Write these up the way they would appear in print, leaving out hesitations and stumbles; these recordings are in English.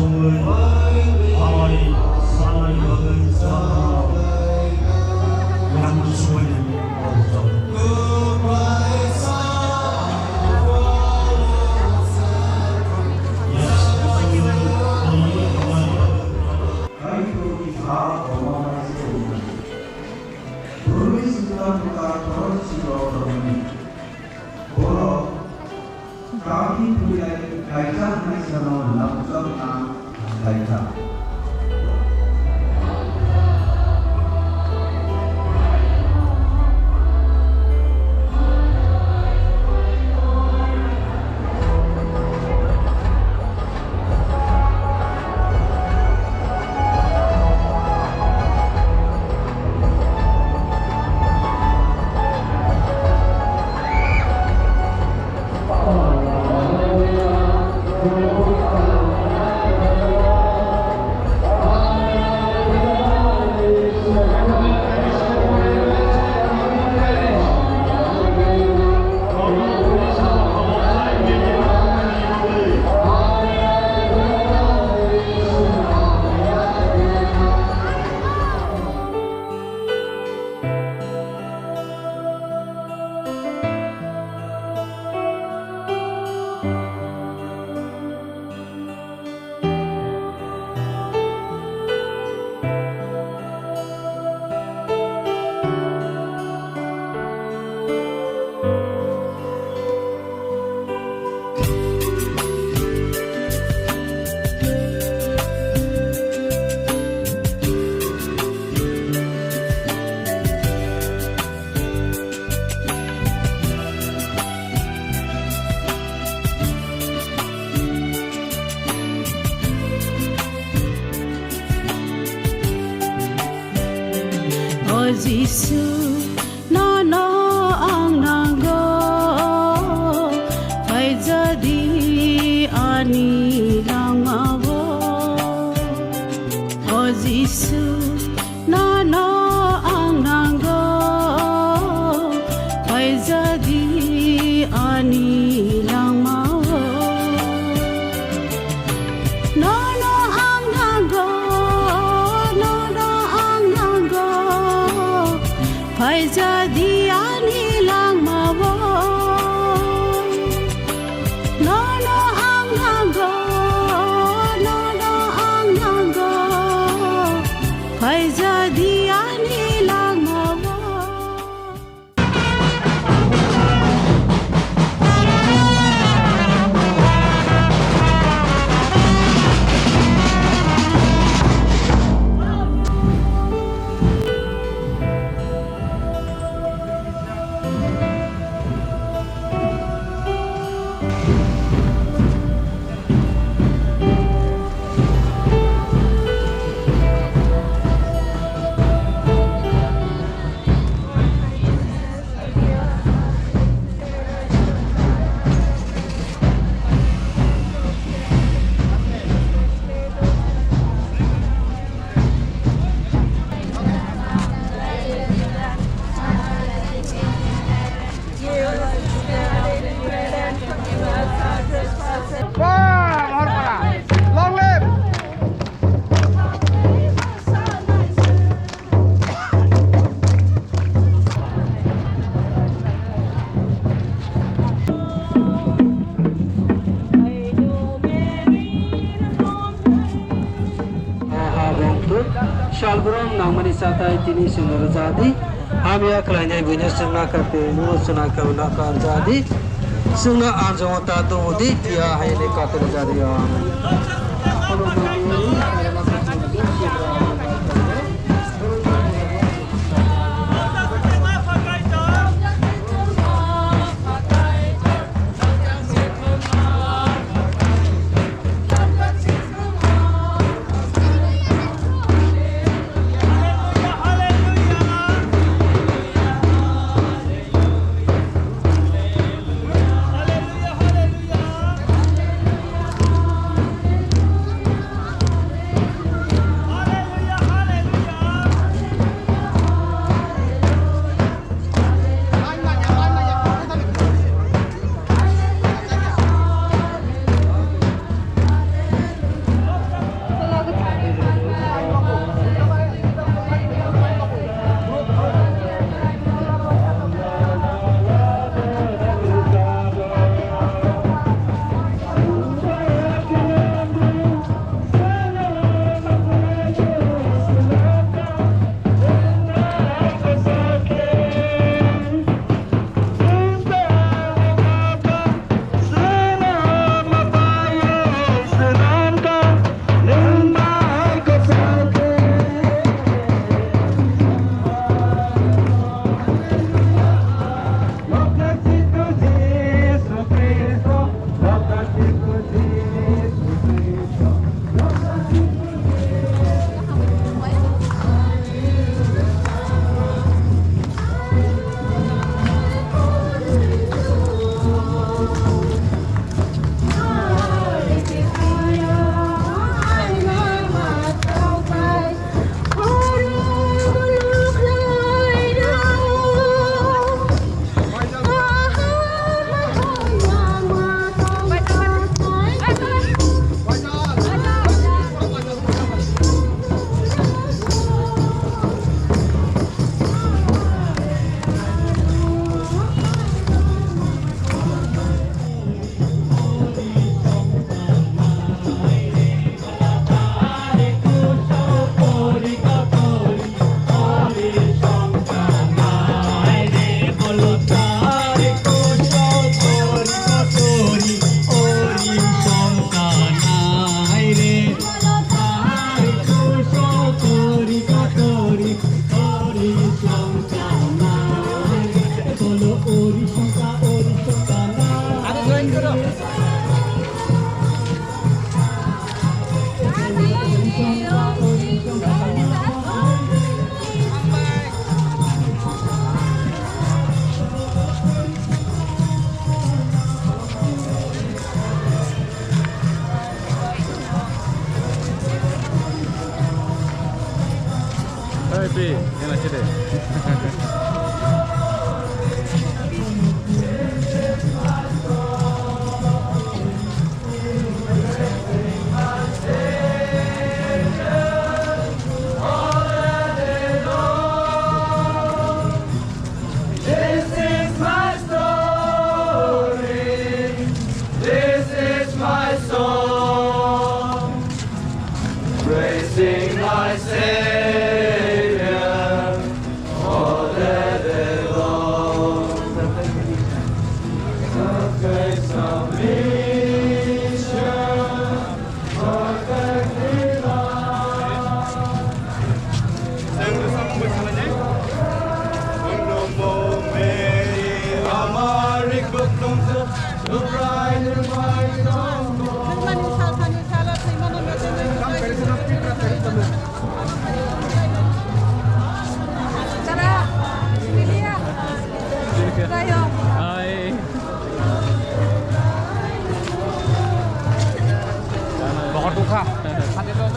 성은 아와이 사나이 먹은 사람 양수원이 없어 kami punya kaitan nasional langsung kaitan. Yesus nana ang nanggo ay jadi ani lang mawo O Yesus nana ang nanggo ay jadi ani lang mawo nana ang nanggo phải jadi ani lang mawo no ang nanggo phải jadi ani lang mawo Shalbrom namani satai tini sunur jadi hamia kelanya ibunya sengah kate nuru sengah kau nak jadi sengah anjong tatu di dia hai ne kate jadi ya Ay. Bokor duka. Hati terus.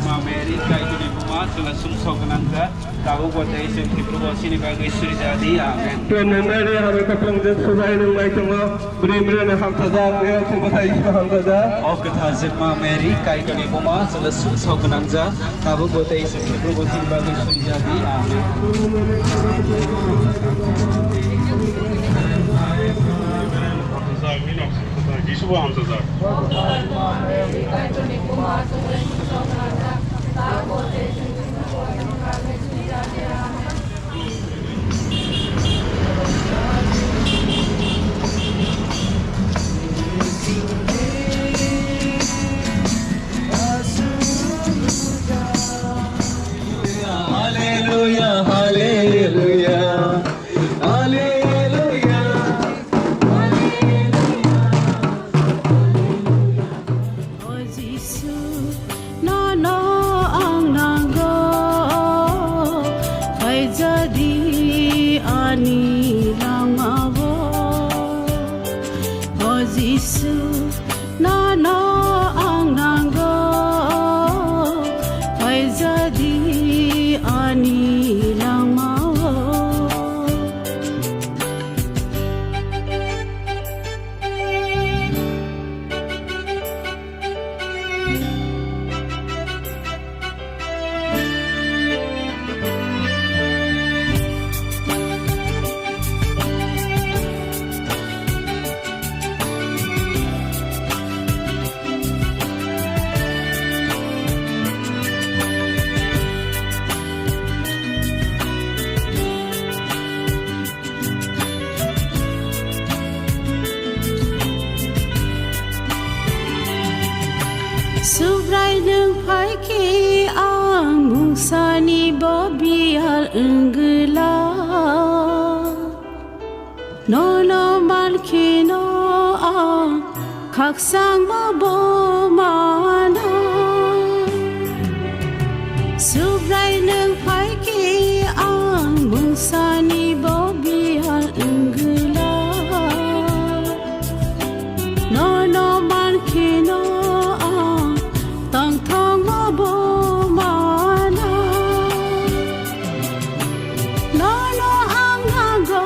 Amerika itu di rumah telah sungsong kenangga tahu buat dari sini promosi ni bagi suri jadi amin. Tuan member hame kaplang jet subai nang mai tama beri-beri na ham tada ya semua isma ham tada. Of kata Amerika itu di rumah telah sungsong kenangga tahu buat dari sini promosi ni bagi suri jadi amin. Hallelujah, hallelujah, hallelujah. O Jesus, no ang nanggo ay jadi ani lang mawo. O Jesus, no ang nanggo ay jadi ani lang mawo. Subray ng paiki ang musa ni Bobial Enggela Nono malkino ang kaksang mabomana Subray ng paiki ang musa ni Bobial Enggela Nono malkino tang thang ma bo mana no ang nago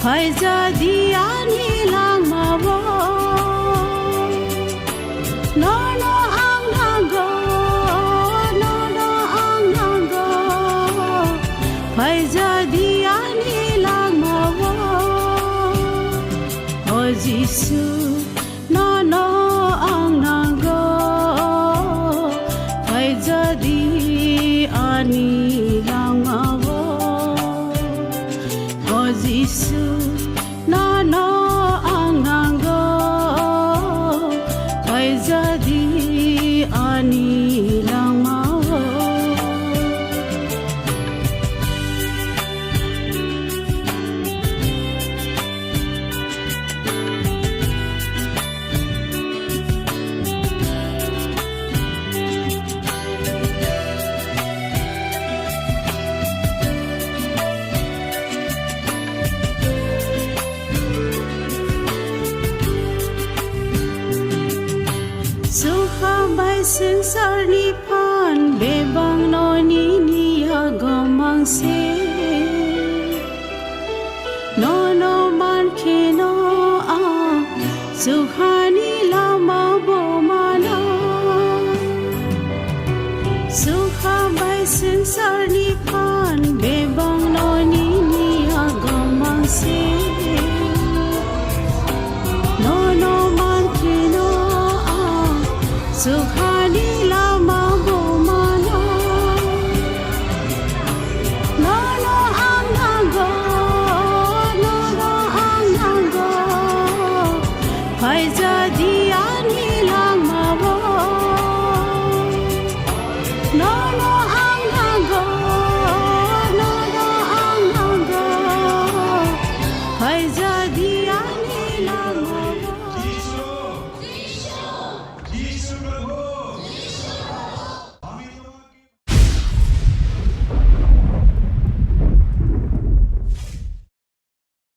phai jadi ani lang ma bo no ang nago phai jadi ani lang ma bo O Jesus, no ang nanggo ay jadi ani lang mawo. O Jesus, no ani lama Suhabai sengsarni pan bebang noni niya gomang se Nono man keno a suhani lama bomana Suhabai sengsarni pan bebang noni niya gomang se Nono man keno So